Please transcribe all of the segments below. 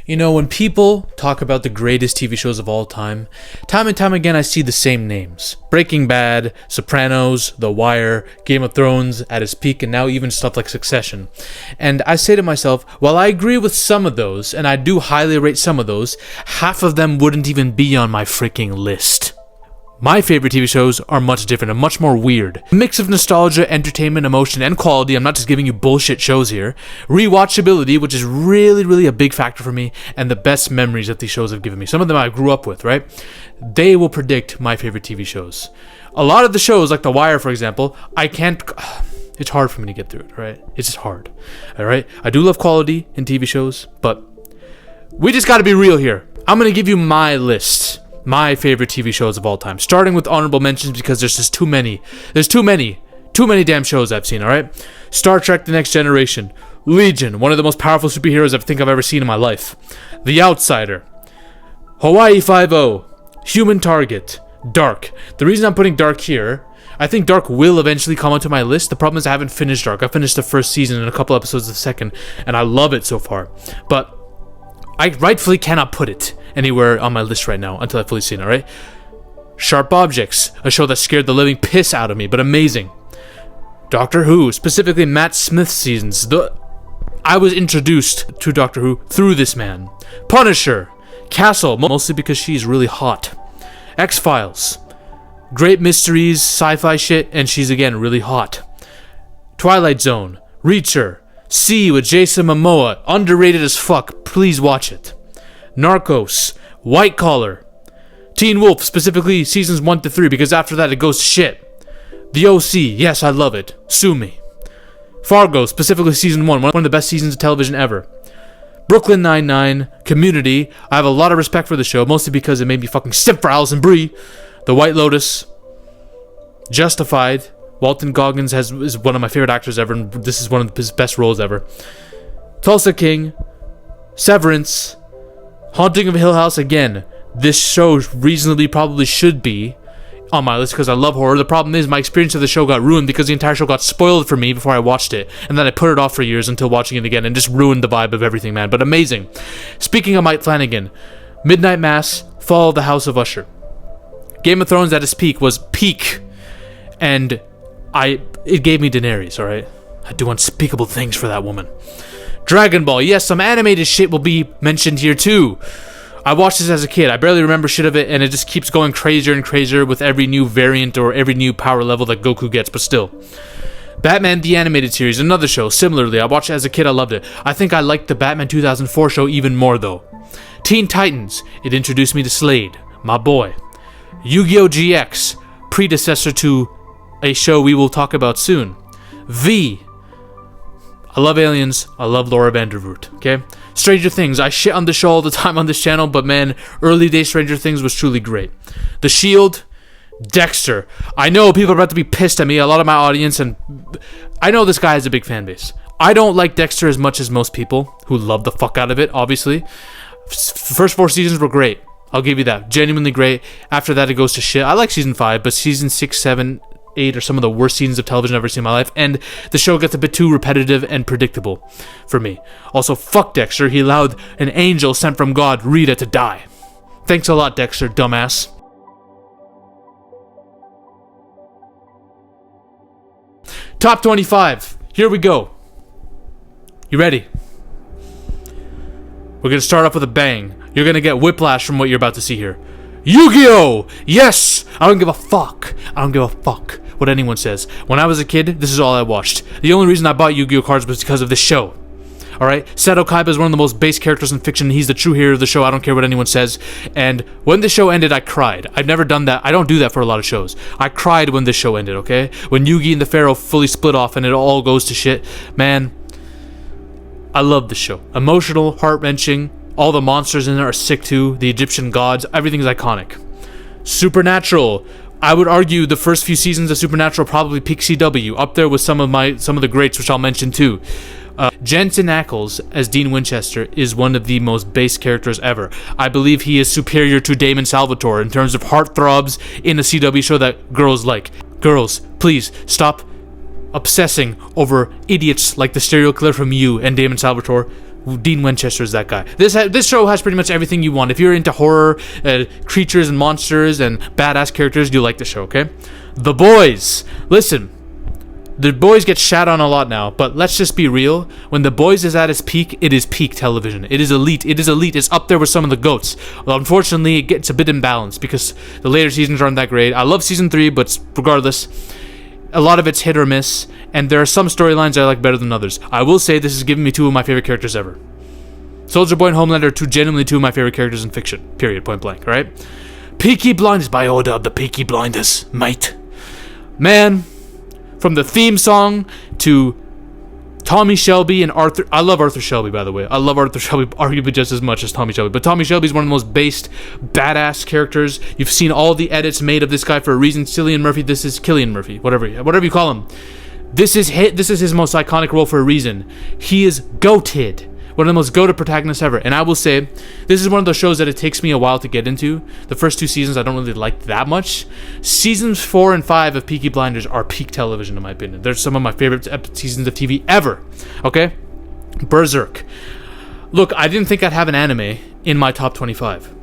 You know, when people talk about the greatest TV shows of all time and time again I see the same names. Breaking Bad, Sopranos, The Wire, Game of Thrones at its peak, and now even stuff like Succession. And I say to myself, while I agree with some of those, and I do highly rate some of those, half of them wouldn't even be on my freaking list. My favorite TV shows are much different and much more weird. A mix of nostalgia, entertainment, emotion, and quality. I'm not just giving you bullshit shows here. Rewatchability, which is really a big factor for me, and the best memories that these shows have given me. Some of them I grew up with, right? They will predict my favorite TV shows. A lot of the shows, like The Wire, for example, it's hard for me to get through it, right? It's just hard, alright? I do love quality in TV shows, but we just gotta be real here. I'm gonna give you my list. My favorite TV shows of all time. Starting with honorable mentions because there's just too many. There's too many damn shows I've seen, alright? Star Trek The Next Generation. Legion, one of the most powerful superheroes I think I've ever seen in my life. The Outsider. Hawaii Five-0. Human Target. Dark. The reason I'm putting Dark here, I think Dark will eventually come onto my list. The problem is I haven't finished Dark. I finished the first season and a couple episodes of the second, and I love it so far. But I rightfully cannot put it anywhere on my list right now until I've fully seen it, alright? Sharp Objects, a show that scared the living piss out of me, but amazing. Doctor Who, specifically Matt Smith's seasons. I was introduced to Doctor Who through this man. Punisher, Castle, mostly because she's really hot. X-Files, great mysteries, sci-fi shit, and she's again really hot. Twilight Zone, Reacher, C with Jason Momoa, underrated as fuck, please watch it. Narcos, White Collar, Teen Wolf, specifically seasons 1 to 3, because after that it goes to shit. The OC, yes, I love it, sue me. Fargo, specifically season 1, one of the best seasons of television ever. Brooklyn Nine-Nine, Community, I have a lot of respect for the show, mostly because it made me fucking simp for Alison Brie. The White Lotus, Justified, Walton Goggins is one of my favorite actors ever, and this is one of his best roles ever. Tulsa King, Severance, Haunting of Hill House. Again, this show reasonably probably should be on my list because I love horror. The problem is my experience of the show got ruined because the entire show got spoiled for me before I watched it, and then I put it off for years until watching it again and just ruined the vibe of everything, man. But amazing. Speaking of Mike Flanagan, Midnight Mass, Fall of the House of Usher. Game of Thrones at its peak was peak, and it gave me Daenerys, alright? I do unspeakable things for that woman. Dragon Ball, yes, some animated shit will be mentioned here too. I watched this as a kid. I barely remember shit of it, and it just keeps going crazier and crazier with every new variant or every new power level that Goku gets, but still. Batman the Animated Series, another show, similarly. I watched it as a kid, I loved it. I think I liked the Batman 2004 show even more though. Teen Titans, it introduced me to Slade, my boy. Yu-Gi-Oh! GX, predecessor to a show we will talk about soon. V. I love aliens. I love Laura Vandervoort. Okay? Stranger Things. I shit on the show all the time on this channel, but man, early day Stranger Things was truly great. The Shield. Dexter. I know people are about to be pissed at me, a lot of my audience, and I know this guy has a big fan base. I don't like Dexter as much as most people who love the fuck out of it, obviously. First 4 seasons were great. I'll give you that. Genuinely great. After that, it goes to shit. I like season 5, but season 6, 7, 8 are some of the worst seasons of television I've ever seen in my life, and the show gets a bit too repetitive and predictable for me. Also, fuck Dexter. He allowed an angel sent from God, Rita, to die. Thanks a lot, Dexter, dumbass. Top 25. Here we go. You ready? We're going to start off with a bang. You're going to get whiplash from what you're about to see here. Yu-Gi-Oh! Yes! I don't give a fuck. I don't give a fuck what anyone says. When I was a kid, this is all I watched. The only reason I bought Yu-Gi-Oh! Cards was because of this show. Alright? Seto Kaiba is one of the most base characters in fiction. He's the true hero of the show. I don't care what anyone says. And when the show ended, I cried. I've never done that. I don't do that for a lot of shows. I cried when this show ended, okay? When Yugi and the Pharaoh fully split off and it all goes to shit. Man, I love this show. Emotional, heart-wrenching. All the monsters in there are sick too. The Egyptian gods. Everything's iconic. Supernatural. I would argue the first few seasons of Supernatural probably peak CW. Up there with some of the greats, which I'll mention too. Jensen Ackles as Dean Winchester is one of the most base characters ever. I believe he is superior to Damon Salvatore in terms of heartthrobs in a CW show that girls like. Girls, please stop obsessing over idiots like the serial killer from You and Damon Salvatore. Dean Winchester is that guy. This show has pretty much everything you want. If you're into horror, creatures and monsters and badass characters, you'll like the show, okay? The Boys. Listen, The Boys get shat on a lot now, but let's just be real. When The Boys is at its peak, it is peak television. It is elite. It is elite. It's up there with some of the GOATs. Well, unfortunately, it gets a bit imbalanced because the later seasons aren't that great. I love season 3, but regardless, a lot of it's hit or miss, and there are some storylines I like better than others. I will say this has given me 2 of my favorite characters ever. Soldier Boy and Homelander are genuinely 2 of my favorite characters in fiction. Period. Point blank. Alright? Peaky Blinders by order of the Peaky Blinders, mate. Man, from the theme song to Tommy Shelby and Arthur. I love Arthur Shelby, by the way. I love Arthur Shelby arguably just as much as Tommy Shelby. But Tommy Shelby is one of the most based, badass characters. You've seen all the edits made of this guy for a reason. Cillian Murphy. This is Killian Murphy. Whatever you call him. This is his most iconic role for a reason. He is goated. One of the most goated protagonists ever. And I will say, this is one of those shows that it takes me a while to get into. The first 2 seasons I don't really like that much. Seasons 4 and 5 of Peaky Blinders are peak television in my opinion. They're some of my favorite seasons of TV ever. Okay? Berserk. Look, I didn't think I'd have an anime in my top 25.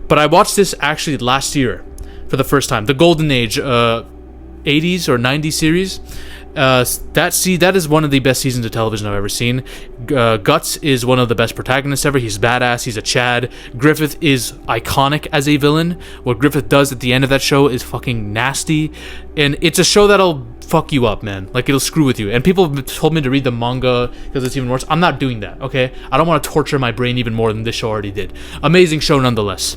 But I watched this actually last year for the first time. The Golden Age 80s or 90s series. That is one of the best seasons of television I've ever seen. Guts is one of the best protagonists ever. He's badass. He's a Chad. Griffith is iconic as a villain. What Griffith does at the end of that show is fucking nasty, and it's a show that'll fuck you up, man. Like, it'll screw with you. And people have told me to read the manga because it's even worse. I'm not doing that, okay? I don't want to torture my brain even more than this show already did. Amazing show nonetheless.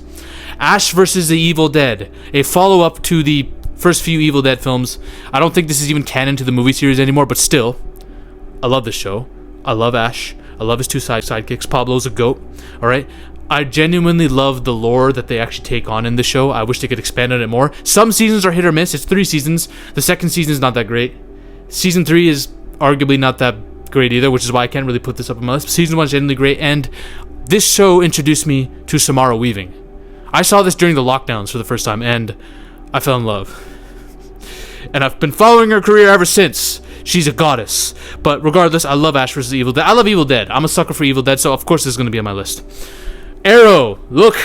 Ash versus the Evil Dead, a follow-up to the first few Evil Dead films. I don't think this is even canon to the movie series anymore, but still, I love this show. I love Ash. I love his 2 sidekicks. Pablo's a goat. Alright? I genuinely love the lore that they actually take on in the show. I wish they could expand on it more. Some seasons are hit or miss. It's 3 seasons. The second season is not that great. Season 3 is arguably not that great either, which is why I can't really put this up on my list. Season 1 is genuinely great, and this show introduced me to Samara Weaving. I saw this during the lockdowns for the first time, and I fell in love. And I've been following her career ever since. She's a goddess. But regardless, I love Ash vs. Evil Dead. I love Evil Dead. I'm a sucker for Evil Dead, so of course this is going to be on my list. Arrow. Look.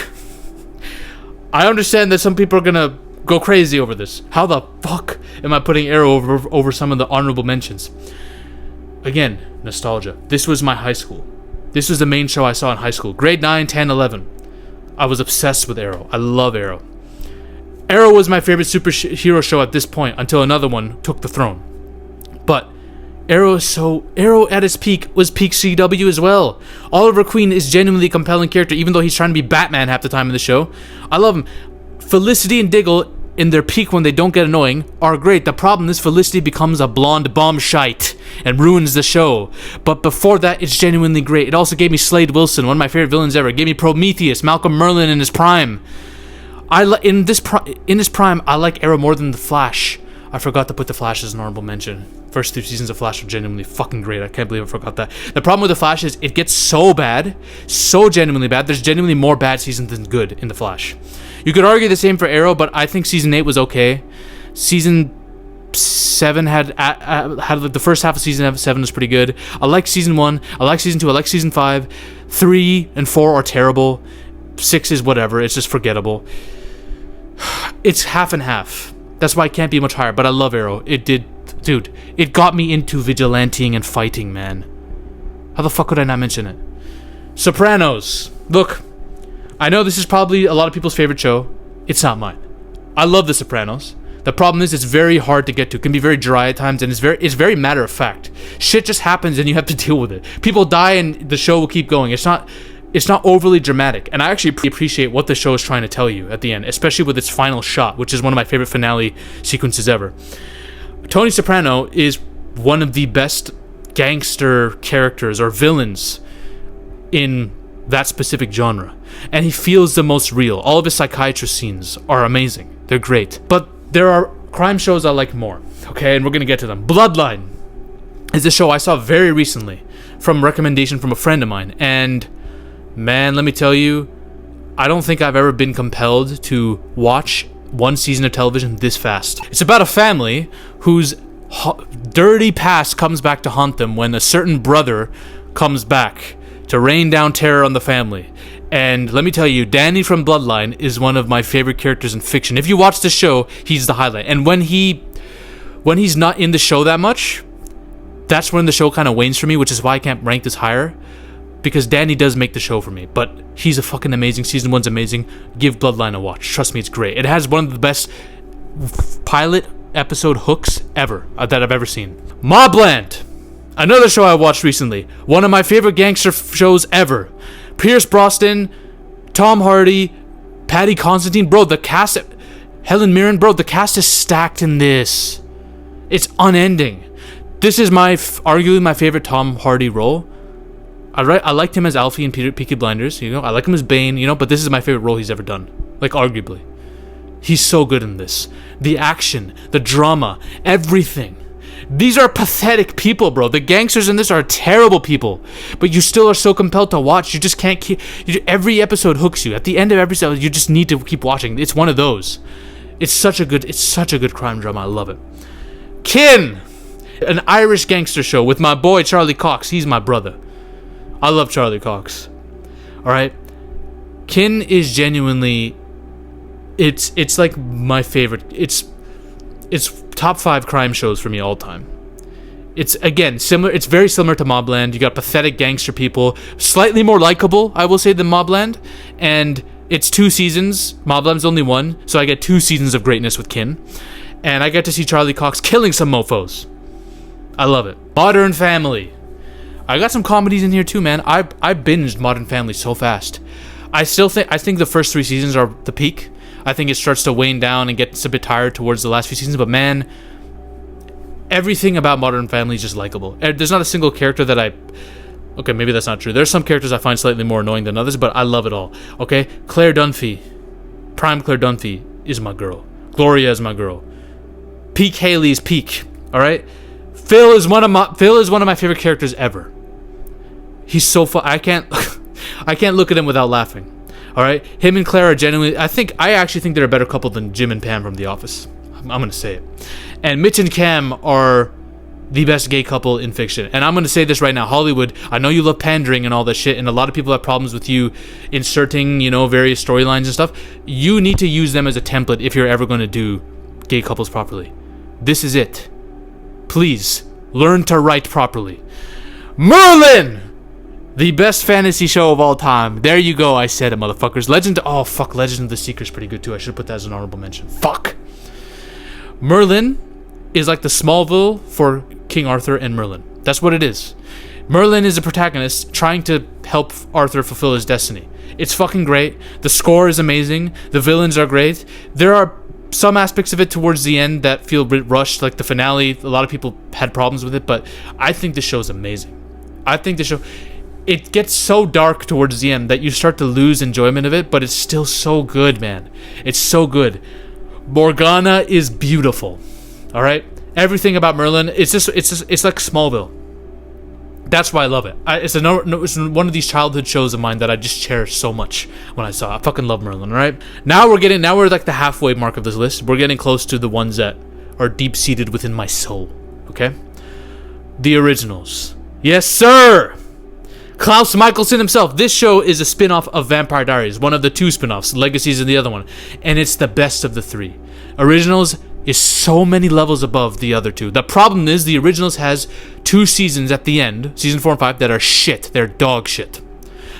I understand that some people are going to go crazy over this. How the fuck am I putting Arrow over some of the honorable mentions? Again, nostalgia. This was my high school. This was the main show I saw in high school. Grade 9, 10, 11. I was obsessed with Arrow. I love Arrow. Arrow was my favorite superhero show at this point until another one took the throne. But Arrow at its peak was peak CW as well. Oliver Queen is genuinely a compelling character, even though he's trying to be Batman half the time in the show. I love him. Felicity and Diggle, in their peak when they don't get annoying, are great. The problem is Felicity becomes a blonde bomb shite and ruins the show. But before that, it's genuinely great. It also gave me Slade Wilson, one of my favorite villains ever. It gave me Prometheus, Malcolm Merlyn in his prime. In his prime, I like Arrow more than The Flash. I forgot to put The Flash as an honorable mention. First 3 seasons of Flash are genuinely fucking great. I can't believe I forgot that. The problem with The Flash is it gets so bad, so genuinely bad. There's genuinely more bad seasons than good in The Flash. You could argue the same for Arrow, but I think season 8 was okay. Season 7 had like the first half of season 7 was pretty good. I like season 1. I like season 2. I like season 5. 3 and 4 are terrible. 6 is whatever. It's just forgettable. It's half and half. That's why it can't be much higher, but I love Arrow. Dude, it got me into vigilanting and fighting, man. How the fuck could I not mention it? Sopranos. Look, I know this is probably a lot of people's favorite show. It's not mine. I love The Sopranos. The problem is it's very hard to get to. It can be very dry at times, and it's very matter of fact. Shit just happens and you have to deal with it. People die and the show will keep going. It's not overly dramatic, and I actually appreciate what the show is trying to tell you at the end, especially with its final shot, which is one of my favorite finale sequences ever. Tony Soprano is one of the best gangster characters or villains in that specific genre, and he feels the most real. All of his psychiatrist scenes are amazing. They're great. But there are crime shows I like more, okay, and we're going to get to them. Bloodline is a show I saw very recently from recommendation from a friend of mine, and man, let me tell you, I don't think I've ever been compelled to watch one season of television this fast. It's about a family whose dirty past comes back to haunt them when a certain brother comes back to rain down terror on the family. And let me tell you, Danny from Bloodline is one of my favorite characters in fiction. If you watch the show, he's the highlight. And when he's not in the show that much, that's when the show kind of wanes for me, which is why I can't rank this higher. Because Danny does make the show for me. But he's a fucking amazing. Season 1's amazing. Give Bloodline a watch. Trust me, it's great. It has one of the best pilot episode hooks ever that I've ever seen. Mobland! Another show I watched recently. One of my favorite gangster shows ever. Pierce Brosnan, Tom Hardy, Paddy Considine. Bro, the cast... Helen Mirren. Bro, the cast is stacked in this. It's unending. This is arguably my favorite Tom Hardy role. I liked him as Alfie in Peaky Blinders, you know. I like him as Bane, you know. But this is my favorite role he's ever done. Like, arguably. He's so good in this. The action, the drama, everything. These are pathetic people, bro. The gangsters in this are terrible people. But you still are so compelled to watch. You just can't keep... Every episode hooks you. At the end of every episode, you just need to keep watching. It's one of those. It's such a good crime drama. I love it. Kin! An Irish gangster show with my boy Charlie Cox. He's my brother. I love Charlie Cox. Alright? Kin is genuinely... It's like my favorite. It's top 5 crime shows for me all time. It's, again, similar. It's very similar to Mobland. You got pathetic gangster people, slightly more likable, I will say, than Mobland. And it's 2 seasons. Mobland's only 1, so I get 2 seasons of greatness with Kin. And I get to see Charlie Cox killing some mofos. I love it. Modern Family. I got some comedies in here too, man. I binged Modern Family so fast. I think the first 3 seasons are the peak. I think it starts to wane down and gets a bit tired towards the last few seasons. But man, everything about Modern Family is just likable. There's not a single character that I... Okay, maybe that's not true. There's some characters I find slightly more annoying than others, but I love it all. Okay? Claire Dunphy. Prime Claire Dunphy is my girl. Gloria is my girl. Peak Haley is peak. Alright? Phil is one of my favorite characters ever. He's so fun. I can't look at him without laughing. Alright? Him and Claire are genuinely... I actually think they're a better couple than Jim and Pam from The Office. I'm gonna say it. And Mitch and Cam are the best gay couple in fiction. And I'm gonna say this right now. Hollywood, I know you love pandering and all that shit, and a lot of people have problems with you inserting, you know, various storylines and stuff. You need to use them as a template if you're ever gonna do gay couples properly. This is it. Please, learn to write properly. Merlin! The best fantasy show of all time. There you go, I said it, motherfuckers. Legend of the Seeker's pretty good too. I should put that as an honorable mention. Fuck! Merlin is like the Smallville for King Arthur and Merlin. That's what it is. Merlin is a protagonist trying to help Arthur fulfill his destiny. It's fucking great. The score is amazing. The villains are great. There are some aspects of it towards the end that feel a bit rushed, like the finale. A lot of people had problems with it, but I think the show's amazing. I think the show... It gets so dark towards the end that you start to lose enjoyment of it, but it's still so good, man. It's so good. Morgana is beautiful. All right? Everything about Merlin, it's like Smallville. That's why I love it. It's one of these childhood shows of mine that I just cherish so much when I saw it. I fucking love Merlin, all right? Now we're like the halfway mark of this list. We're getting close to the ones that are deep-seated within my soul, okay? The Originals. Yes, sir! Klaus Michelson himself. This show is a spin-off of Vampire Diaries, one of the 2 spin-offs. Legacies is the other one. And it's the best of the 3. Originals is so many levels above the other 2. The problem is the Originals has 2 seasons at the end, season 4 and 5, that are shit. They're dog shit.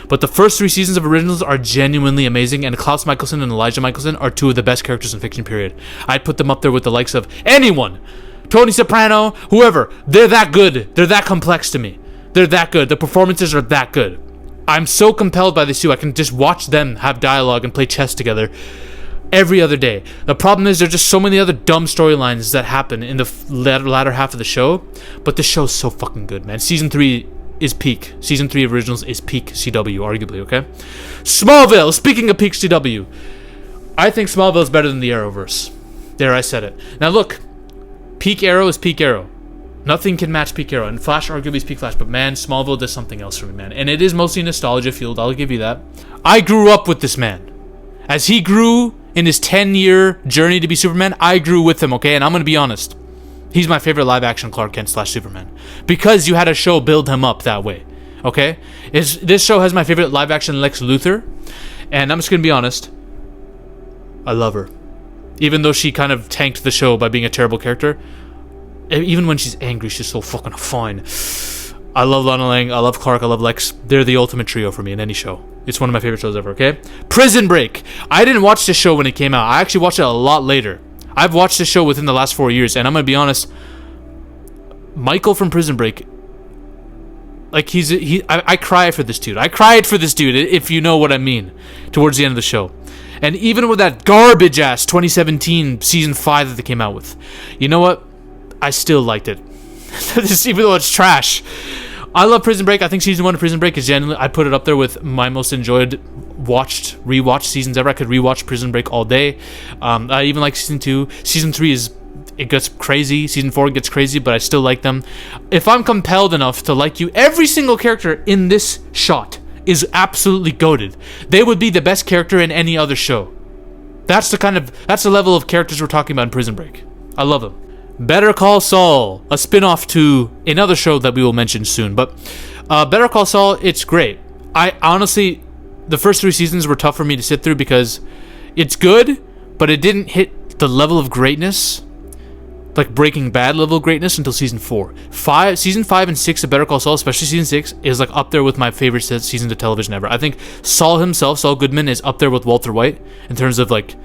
But the first 3 seasons of Originals are genuinely amazing, and Klaus Michelson and Elijah Michelson are 2 of the best characters in fiction, period. I'd put them up there with the likes of anyone. Tony Soprano, whoever. They're that good. They're that complex to me. They're that good. The performances are that good. I'm so compelled by these 2. I can just watch them have dialogue and play chess together every other day. The problem is there's just so many other dumb storylines that happen in the latter half of the show, but the show's so fucking good, man. Season 3 is peak. Season 3 of Originals is peak CW, arguably, okay? Smallville! Speaking of peak CW, I think Smallville is better than the Arrowverse. There, I said it. Now look, peak Arrow is peak Arrow. Nothing can match peak Arrow, and Flash arguably is peak Flash, but man, Smallville does something else for me, man. And it is mostly nostalgia fueled, I'll give you that. I grew up with this man. As he grew in his 10-year journey to be Superman, I grew with him, okay? And I'm gonna be honest. He's my favorite live-action Clark Kent / Superman. Because you had a show build him up that way. Okay, this show has my favorite live action Lex Luthor, and I'm just gonna be honest, I love her, even though she kind of tanked the show by being a terrible character. Even when she's angry, she's so fucking fine. I love Lana Lang, I love Clark, I love Lex. They're the ultimate trio for me in any show. It's one of my favorite shows ever, okay? Prison Break. I didn't watch this show when it came out. I actually watched it a lot later. I've watched this show within the last 4 years, and I'm gonna be honest, Michael from Prison Break, like I cry for this dude. I cried for this dude, if you know what I mean, towards the end of the show. And even with that garbage ass 2017 season 5 that they came out with, you know what? I still liked it. Even though it's trash. I love Prison Break. I think season 1 of Prison Break is genuinely, I put it up there with my most enjoyed rewatched seasons ever. I could rewatch Prison Break all day. I even like season 2. Season 3 it gets crazy. Season 4 gets crazy, but I still like them. If I'm compelled enough to like you, every single character in this shot is absolutely goated. They would be the best character in any other show. That's the level of characters we're talking about in Prison Break. I love them. Better Call Saul, a spin-off to another show that we will mention soon. But Better Call Saul, it's great. I honestly, the first 3 seasons were tough for me to sit through because it's good, but it didn't hit the level of greatness, like Breaking Bad level of greatness, until season 4. Season 5 and 6 of Better Call Saul, especially season 6, is like up there with my favorite seasons of television ever. I think Saul himself, Saul Goodman, is up there with Walter White in terms of like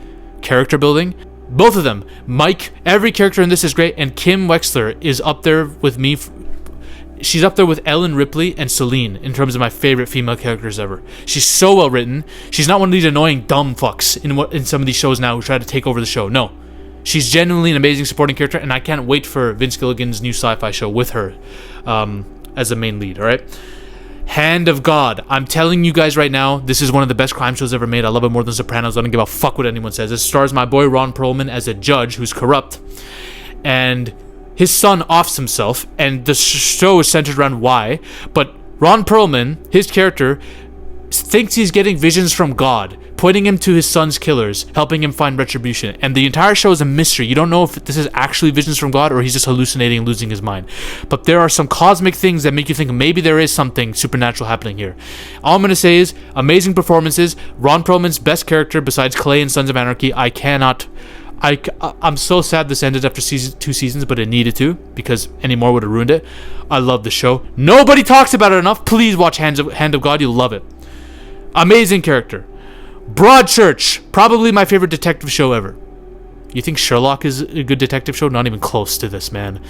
character building. Both of them. Mike, every character in this is great, and Kim Wexler is up there with me. She's up there with Ellen Ripley and Celine in terms of my favorite female characters ever. She's so well written. She's not one of these annoying dumb fucks in some of these shows now who try to take over the show. No. She's genuinely an amazing supporting character, and I can't wait for Vince Gilligan's new sci-fi show with her as a main lead, alright? Hand of God. I'm telling you guys right now, this is one of the best crime shows ever made. I love it more than Sopranos. I don't give a fuck what anyone says. It stars my boy Ron Perlman as a judge who's corrupt, and his son offs himself, and the show is centered around why. But Ron Perlman, his character, thinks he's getting visions from God, pointing him to his son's killers, helping him find retribution. And the entire show is a mystery. You don't know if this is actually visions from God or he's just hallucinating and losing his mind. But there are some cosmic things that make you think maybe there is something supernatural happening here. All I'm going to say is, amazing performances. Ron Perlman's best character besides Clay in Sons of Anarchy. I'm so sad this ended after 2 seasons, but it needed to, because any more would have ruined it. I love the show. Nobody talks about it enough. Please watch Hand of God. You'll love it. Amazing character. Broadchurch, probably my favorite detective show ever. You think Sherlock is a good detective show? Not even close to this, man.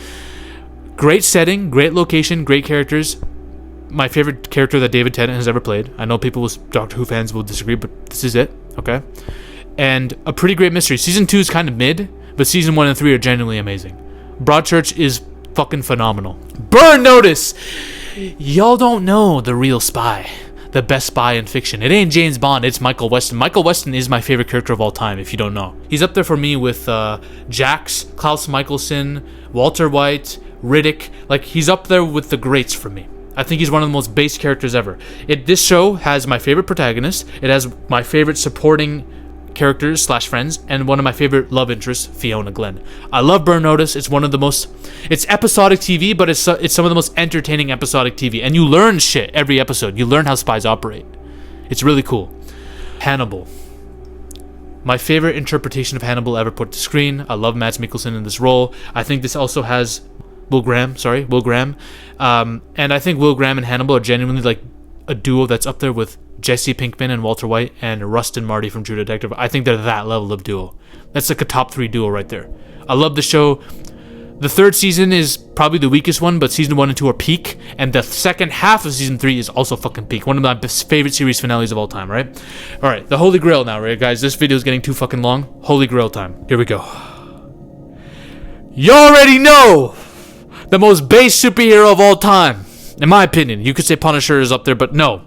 Great setting, great location, great characters. My favorite character that David Tennant has ever played. I know people with Doctor Who fans will disagree, but this is it, okay? And a pretty great mystery. Season 2 is kind of mid, but season 1 and 3 are genuinely amazing. Broadchurch is fucking phenomenal. Burn Notice! Y'all don't know the real spy. The best spy in fiction. It ain't James Bond, it's Michael Weston. Michael Weston is my favorite character of all time, if you don't know. He's up there for me with Jax, Klaus Michelson, Walter White, Riddick. Like, he's up there with the greats for me. I think he's one of the most base characters ever. This show has my favorite protagonist. It has my favorite supporting characters / friends, and one of my favorite love interests, Fiona Glenn. I love Burn Notice. It's one of the most, it's episodic TV, but it's some of the most entertaining episodic TV, and you learn shit every episode. You learn how spies operate. It's really cool. Hannibal. My favorite interpretation of Hannibal ever put to screen. I love Mads Mikkelsen in this role. I think this also has Will Graham. And I think Will Graham and Hannibal are genuinely like a duo that's up there with Jesse Pinkman and Walter White and Rust and Marty from True Detective. I think they're that level of duo. That's like a top 3 duo right there. I love the show. The 3rd season is probably the weakest one, but season 1 and 2 are peak, and the second half of season 3 is also fucking peak. One of my favorite series finales of all time, right? Alright, the Holy Grail now, right, guys? This video is getting too fucking long. Holy Grail time. Here we go. You already know the most base superhero of all time. In my opinion. You could say Punisher is up there, but no.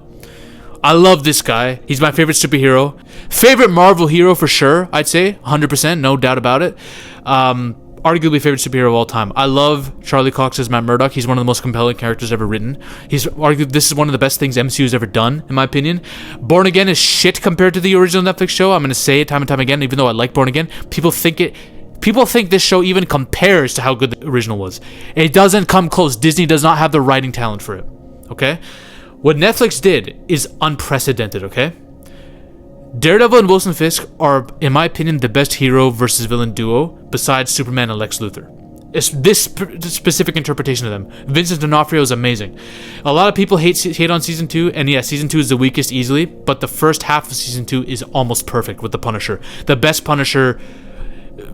I love this guy. He's my favorite superhero. Favorite Marvel hero for sure, I'd say. 100%, no doubt about it. Arguably favorite superhero of all time. I love Charlie Cox as Matt Murdock. He's one of the most compelling characters ever written. This is one of the best things MCU has ever done, in my opinion. Born Again is shit compared to the original Netflix show. I'm going to say it time and time again, even though I like Born Again. People think this show even compares to how good the original was. It doesn't come close. Disney does not have the writing talent for it. Okay? What Netflix did is unprecedented, okay? Daredevil and Wilson Fisk are, in my opinion, the best hero versus villain duo besides Superman and Lex Luthor. It's this specific interpretation of them. Vincent D'Onofrio is amazing. A lot of people hate on season 2, and yeah, season 2 is the weakest easily, but the first half of season 2 is almost perfect with the Punisher. The best Punisher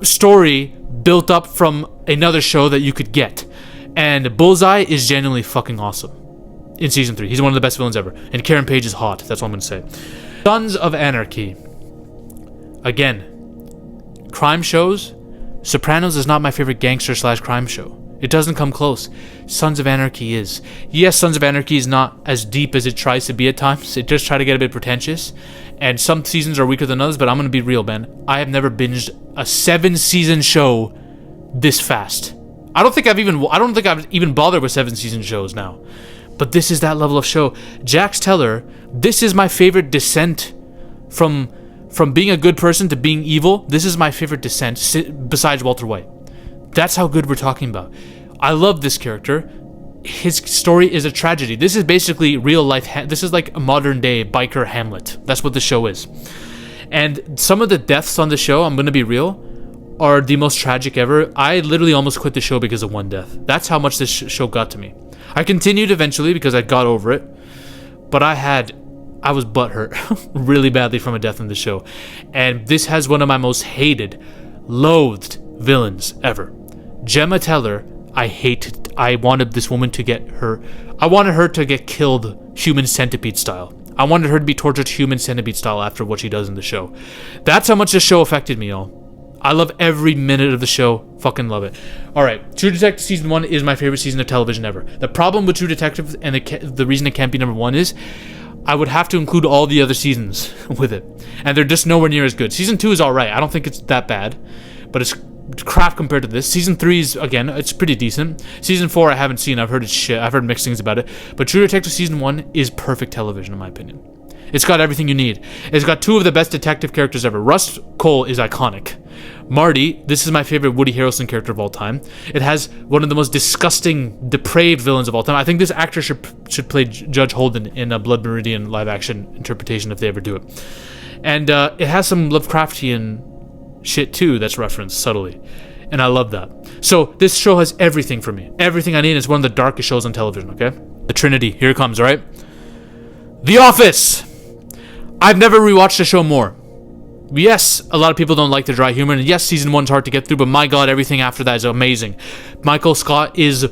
story built up from another show that you could get. And Bullseye is genuinely fucking awesome in season 3. He's one of the best villains ever. And Karen Page is hot. That's what I'm going to say. Sons of Anarchy. Again, crime shows. Sopranos is not my favorite gangster/crime show. It doesn't come close. Sons of Anarchy is. Yes, Sons of Anarchy is not as deep as it tries to be at times. It does try to get a bit pretentious. And some seasons are weaker than others, but I'm going to be real, man. I have never binged a 7-season show this fast. I don't think I've even bothered with 7-season shows now. But this is that level of show. Jax Teller, this is my favorite descent from being a good person to being evil. This is my favorite descent besides Walter White. That's how good we're talking about. I love this character. His story is a tragedy. This is basically real life. This is like a modern day biker Hamlet. That's what the show is. And some of the deaths on the show, I'm going to be real, are the most tragic ever. I literally almost quit the show because of one death. That's how much this show got to me. I continued eventually because I got over it. But I was butthurt really badly from a death in the show. And this has one of my most hated, loathed villains ever. Gemma Teller, I wanted this woman to get I wanted her to get killed human centipede style. I wanted her to be tortured human centipede style after what she does in the show. That's how much this show affected me, y'all. I love every minute of the show. Fucking love it. Alright, True Detective Season 1 is my favorite season of television ever. The problem with True Detective, and the reason it can't be number 1 is, I would have to include all the other seasons with it. And they're just nowhere near as good. Season 2 is alright. I don't think it's that bad. But it's crap compared to this. Season 3 is, again, it's pretty decent. Season 4 I haven't seen. I've heard it's shit. I've heard mixed things about it. But True Detective Season 1 is perfect television in my opinion. It's got everything you need. It's got 2 of the best detective characters ever. Russ Cole is iconic. Marty, this is my favorite Woody Harrelson character of all time. It has one of the most disgusting, depraved villains of all time. I think this actor should play Judge Holden in a Blood Meridian live-action interpretation if they ever do it. And it has some Lovecraftian shit too that's referenced subtly. And I love that. So this show has everything for me. Everything I need. It's one of the darkest shows on television, okay? The Trinity. Here it comes, alright? The Office! I've never rewatched the show more. Yes, a lot of people don't like the dry humor, and yes, season 1's hard to get through, but my god, everything after that is amazing. Michael Scott is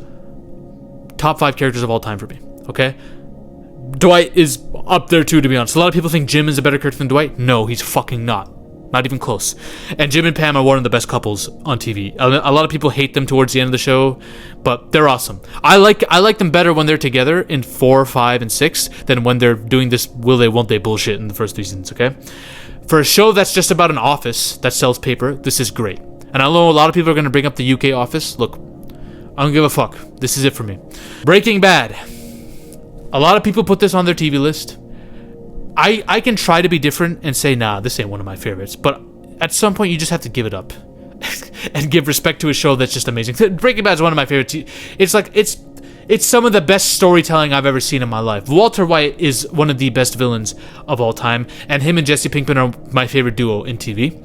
top 5 characters of all time for me, okay? Dwight is up there too, to be honest. A lot of people think Jim is a better character than Dwight. No, he's fucking not. Not even close. And Jim and Pam are one of the best couples on TV. A lot of people hate them towards the end of the show, but they're awesome. I like them better when they're together in 4, 5, and 6 than when they're doing this will they, won't they bullshit in the first 3 seasons, okay? For a show that's just about an office that sells paper, this is great. And I know a lot of people are going to bring up the UK office. Look, I don't give a fuck. This is it for me. Breaking Bad. A lot of people put this on their TV list. I can try to be different and say, nah, this ain't one of my favorites. But at some point, you just have to give it up. And give respect to a show that's just amazing. Breaking Bad is one of my favorites. It's like, it's some of the best storytelling I've ever seen in my life. Walter White is one of the best villains of all time. And him and Jesse Pinkman are my favorite duo in TV.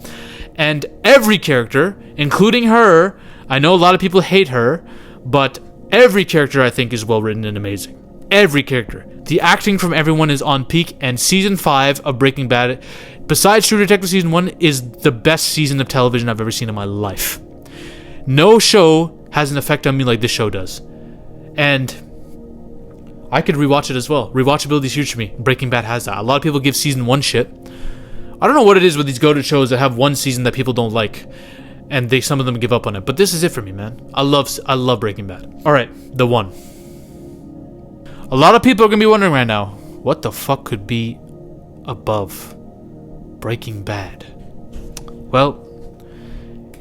And every character, including her, I know a lot of people hate her, but every character I think is well written and amazing. Every character. The acting from everyone is on peak, and season 5 of Breaking Bad, besides True Detective season 1, is the best season of television I've ever seen in my life. No show has an effect on me like this show does. And I could rewatch it as well. Rewatchability is huge for me. Breaking Bad has that. A lot of people give season 1 shit. I don't know what it is with these go-to shows that have one season that people don't like, and some of them give up on it. But this is it for me, man. I love Breaking Bad. All right, the one. A lot of people are gonna be wondering right now, what the fuck could be above Breaking Bad? Well,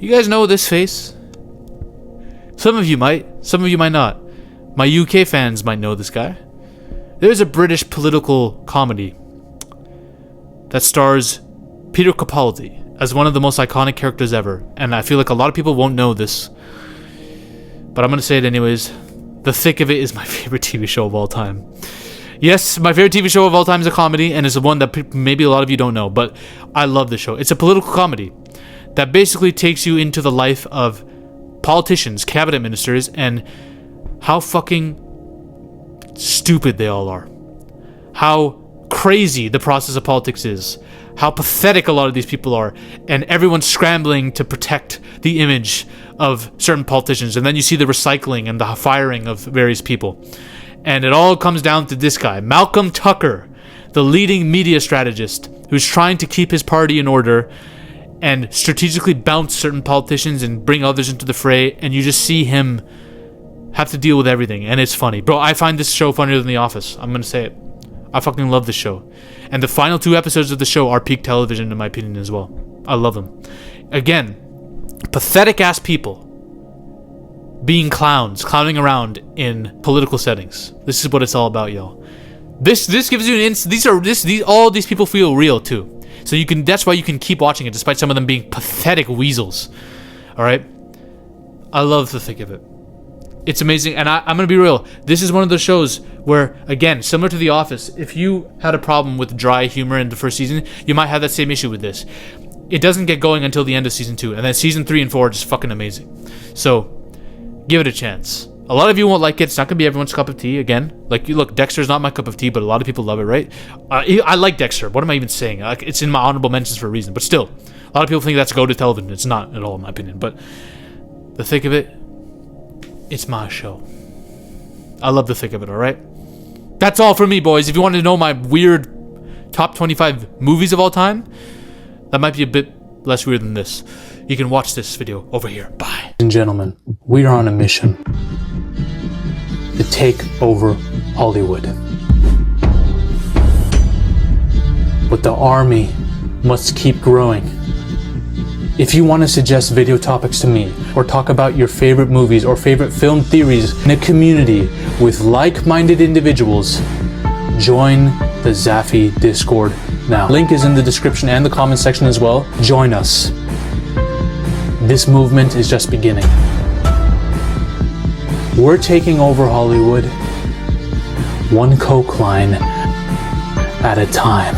you guys know this face. Some of you might not. My UK fans might know this guy. There's a British political comedy that stars Peter Capaldi as one of the most iconic characters ever, and I feel like a lot of people won't know this, but I'm gonna say it anyways. The Thick of It is my favorite TV show of all time. Yes, my favorite TV show of all time is a comedy, and it's the one that maybe a lot of you don't know, but I love the show. It's a political comedy that basically takes you into the life of politicians, cabinet ministers, and how fucking stupid they all are. How crazy the process of politics is. How pathetic a lot of these people are. And everyone's scrambling to protect the image of certain politicians. And then you see the recycling and the firing of various people. And it all comes down to this guy, Malcolm Tucker, the leading media strategist, who's trying to keep his party in order and strategically bounce certain politicians and bring others into the fray. And you just see him have to deal with everything. And it's funny. Bro, I find this show funnier than The Office. I'm going to say it. I fucking love this show. And the final 2 episodes of the show are peak television, in my opinion, as well. I love them. Again, pathetic-ass people being clowns, clowning around in political settings. This is what it's all about, y'all. This gives you an all these people feel real, too. So you can, that's why you can keep watching it, despite some of them being pathetic weasels. Alright? I love the thick of it. It's amazing, and I'm gonna be real. This is one of those shows where, again, similar to The Office, if you had a problem with dry humor in the first season, you might have that same issue with this. It doesn't get going until the end of season 2, and then season 3 and 4 are just fucking amazing. So, give it a chance. A lot of you won't like it. It's not gonna be everyone's cup of tea. Again, like, you look, Dexter's not my cup of tea, but a lot of people love it, right? I like Dexter. What am I even saying? Like, it's in my honorable mentions for a reason. But still, a lot of people think that's go-to television. It's not at all, in my opinion. But the thick of it. It's my show. I love the thick of it, alright? That's all for me, boys. If you want to know my weird top 25 movies of all time, that might be a bit less weird than this. You can watch this video over here. Bye. Ladies and gentlemen, we are on a mission to take over Hollywood. But the army must keep growing. If you want to suggest video topics to me, or talk about your favorite movies or favorite film theories in a community with like-minded individuals, join the Zafy Discord now. Link is in the description and the comment section as well. Join us. This movement is just beginning. We're taking over Hollywood, one coke line at a time.